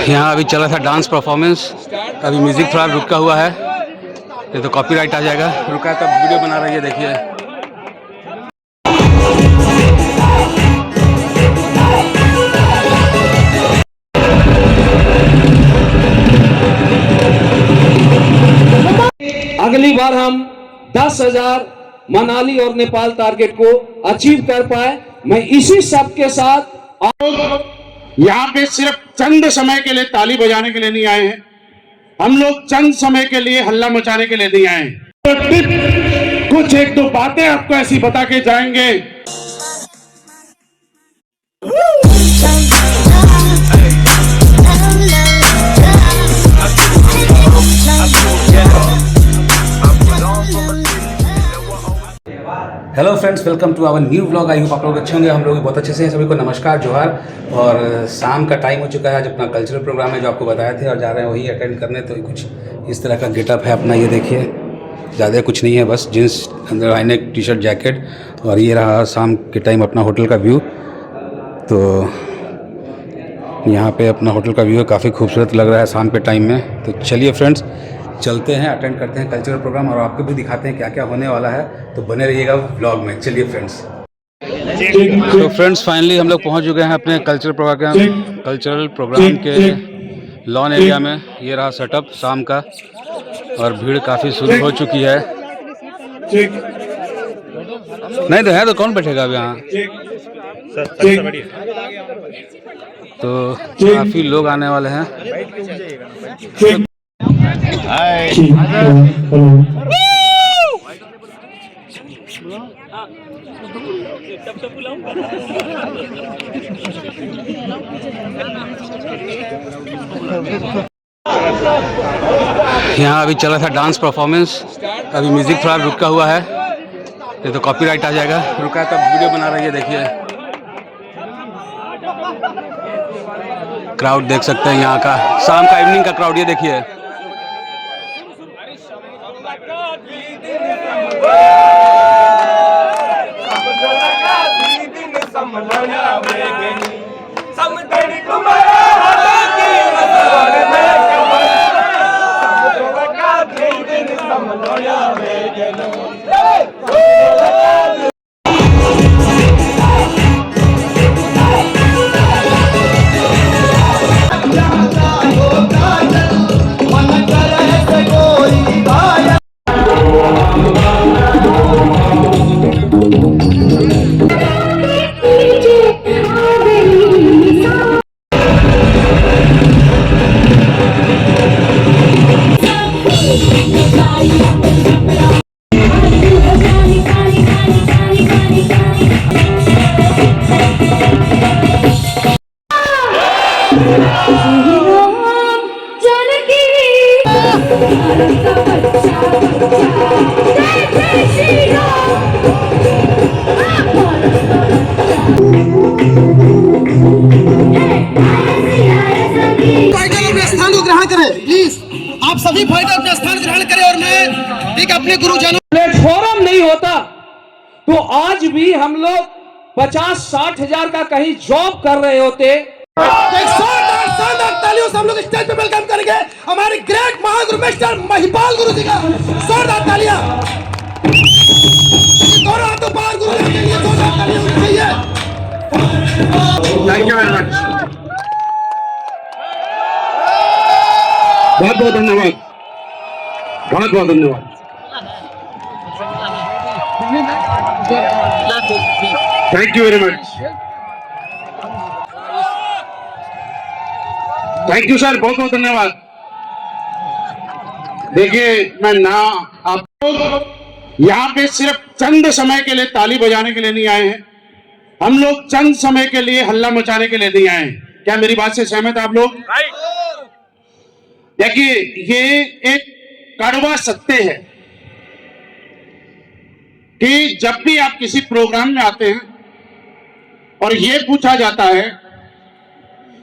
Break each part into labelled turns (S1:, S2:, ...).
S1: यहाँ अभी चला था डांस परफॉर्मेंस, अभी म्यूजिक थोड़ा रुका हुआ है, नहीं तो कॉपीराइट आ जाएगा। रुका है तब वीडियो बना रही है, देखिए।
S2: अगली बार हम 10,000 मनाली और नेपाल टारगेट को अचीव कर पाए, मैं इसी सब के साथ।
S3: यहाँ पे सिर्फ चंद समय के लिए ताली बजाने के लिए नहीं आए हैं, हम लोग चंद समय के लिए हल्ला मचाने के लिए नहीं आए हैं। तो कुछ एक दो बातें आपको ऐसी बता के जाएंगे।
S1: Hello friends, welcome to our new vlog. I hope आप लोग अच्छे होंगे, हम लोग बहुत अच्छे से हैं। सभी को नमस्कार, जोहार। और शाम का टाइम हो चुका है, आज अपना कल्चरल प्रोग्राम है जो आपको बताए थे, और जा रहे हैं वही अटेंड करने। तो कुछ इस तरह का गेटअप है अपना, ये देखिए। ज़्यादा कुछ नहीं है, बस जीन्स, अंदर हाईनेक टी शर्ट, जैकेट। और ये रहा शाम के टाइम अपना होटल का व्यू। तो यहाँ पे अपना होटल का व्यू है, काफ़ी खूबसूरत लग रहा है शाम के टाइम में। तो चलिए फ्रेंड्स, चलते हैं, अटेंड करते हैं कल्चरल प्रोग्राम, और आपको भी दिखाते हैं क्या क्या होने वाला है। तो बने रहिएगा व्लॉग में। चलिए फ्रेंड्स। तो फ्रेंड्स, फाइनली हम लोग पहुंच चुके हैं अपने कल्चरल प्रोग्राम के लॉन एरिया में। ये रहा सेटअप शाम का, और भीड़ काफ़ी शुरू हो चुकी है। नहीं तो है, तो कौन बैठेगा अब यहाँ। तो काफ़ी लोग आने वाले हैं। यहाँ अभी चला था डांस परफॉर्मेंस, अभी म्यूजिक थोड़ा रुका हुआ है, नहीं तो कॉपीराइट आ जाएगा। रुका है तब वीडियो बना रही है, देखिए। क्राउड देख सकते हैं यहाँ का, शाम का इवनिंग का क्राउड, ये देखिए।
S4: आप सभी फाइटर अपना स्थान ग्रहण करें, और मैं एक अपने गुरुजनों।
S2: प्लेटफॉर्म नहीं होता तो आज भी हम लोग 50-60 हजार का कहीं जॉब कर रहे होते। तालियों से हम लोग स्टेज पे वेलकम करेंगे हमारे ग्रेट महागुरु मिस्टर महिपाल गुरु जी का। जोरदार तालियां। दोनों हाथों पार गुरु जी के लिए जोरदार तालियां होनी चाहिए।
S3: थैंक यू वेरी मच, बहुत बहुत धन्यवाद, बहुत बहुत धन्यवाद। Thank you very much, thank you sir, बहुत बहुत धन्यवाद। देखिए, मैं ना आप लोग यहाँ पे सिर्फ चंद समय के लिए ताली बजाने के लिए नहीं आए हैं, हम लोग चंद समय के लिए हल्ला मचाने के लिए नहीं आए हैं। क्या मेरी बात से सहमत आप लोग? देखिए, ये एक कड़वा सत्य है कि जब भी आप किसी प्रोग्राम में आते हैं और ये पूछा जाता है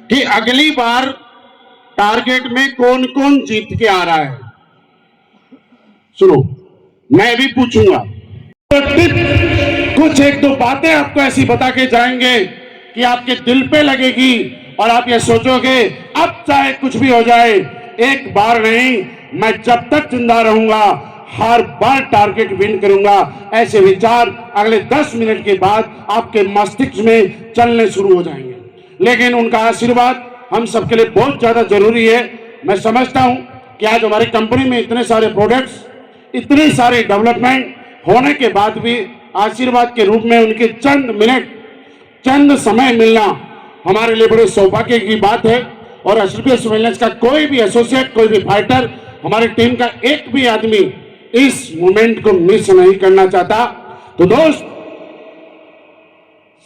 S3: कि अगली बार टारगेट में कौन कौन जीत के आ रहा है, सुनो, मैं भी पूछूंगा तो कुछ एक दो बातें आपको ऐसी बता के जाएंगे कि आपके दिल पे लगेगी और आप ये सोचोगे अब चाहे कुछ भी हो जाए, एक बार नहीं, मैं जब तक जिंदा रहूंगा हर बार टारगेट विन करूंगा। ऐसे विचार अगले 10 मिनट के बाद आपके मस्तिष्क में चलने शुरू हो जाएंगे। लेकिन उनका आशीर्वाद हम सबके लिए बहुत ज्यादा जरूरी है। मैं समझता हूं कि आज हमारी कंपनी में इतने सारे प्रोडक्ट्स, इतनी सारी डेवलपमेंट होने के बाद भी आशीर्वाद के रूप में उनके चंद मिनट, चंद समय मिलना हमारे लिए बड़े सौभाग्य की बात है। और एसपीएस वेलनेस का कोई भी एसोसिएट, कोई भी फाइटर, हमारी टीम का एक भी आदमी इस मोमेंट को मिस नहीं करना चाहता। तो दोस्त,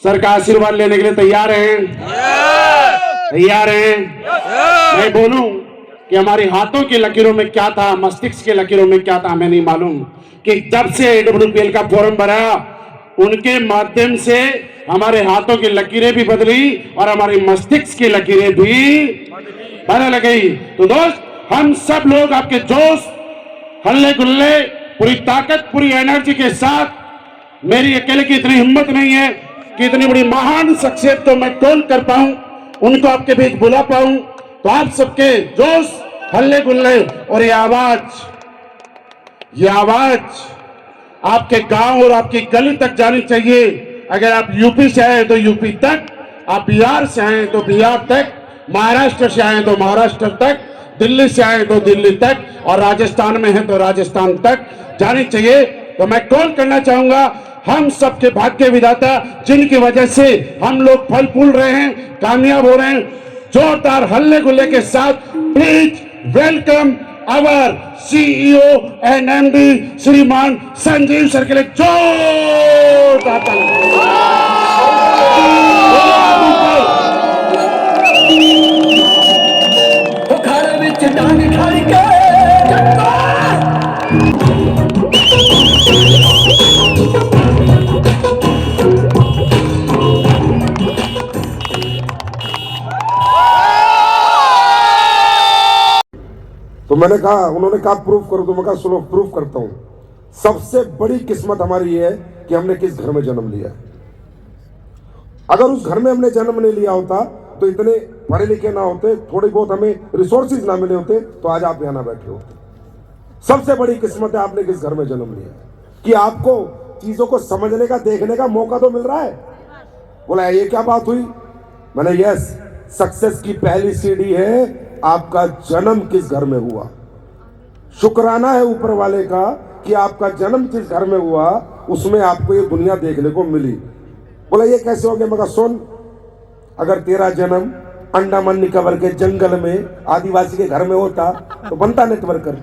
S3: सर का आशीर्वाद लेने के लिए तैयार हैं? तैयार हैं? मैं बोलूं कि हमारे हाथों की लकीरों में क्या था, मस्तिष्क के लकीरों में क्या था, हमें नहीं मालूम। कि जब से AWPL का फॉर्म भरा, उनके माध्यम से हमारे हाथों की लकीरें भी बदली और हमारी मस्तिष्क की लकीरें भी बदल गई। तो दोस्त, हम सब लोग आपके जोश, हल्ले गुल्ले, पूरी ताकत, पूरी एनर्जी के साथ, मेरी अकेले की इतनी हिम्मत नहीं है कि इतनी बड़ी महान शख्सियत को मैं कॉल कर पाऊं, उनको आपके बीच बुला पाऊं। तो आप सबके जोश, हल्ले गुल्ले और ये आवाज आपके गांव और आपकी गली तक जानी चाहिए। अगर आप यूपी से आए तो यूपी तक, आप बिहार से आए तो बिहार तक, महाराष्ट्र से आए तो महाराष्ट्र तक, दिल्ली से आए तो दिल्ली तक, और राजस्थान में है तो राजस्थान तक जानी चाहिए। तो मैं कॉल करना चाहूंगा हम सबके भाग्य विधाता, जिनकी वजह से हम लोग फल फूल रहे हैं, कामयाब हो रहे हैं, जोरदार हल्ले गुल्ले के साथ please welcome our CEO and MD श्रीमान संजीव सर के लिए जोरदार
S5: तो मैंने कहा, उन्होंने कहा प्रूफ करो, तो मैं कहा चलो प्रूफ करता हूं। सबसे बड़ी किस्मत हमारी ये है कि हमने किस घर में जन्म लिया। अगर उस घर में हमने जन्म नहीं लिया होता तो इतने पढ़े लिखे ना होते, थोड़ी बहुत हमें रिसोर्सेज ना मिले होते, तो आज आप यहां ना बैठे होते। सबसे बड़ी किस्मत है आपने किस घर में जन्म लिया, कि आपको चीजों को समझने का, देखने का मौका तो मिल रहा है। बोला ये क्या बात हुई? मैंने यस, सक्सेस की पहली सीढ़ी है आपका जन्म किस घर में हुआ। शुक्राना है ऊपर वाले का कि आपका जन्म जिस घर में हुआ उसमें आपको ये दुनिया देखने को मिली। बोला ये कैसे हो गया? मैं कहा सुन, अगर तेरा जन्म अंडमान निकोबार के जंगल में आदिवासी के घर में होता तो बनता नेटवर्कर।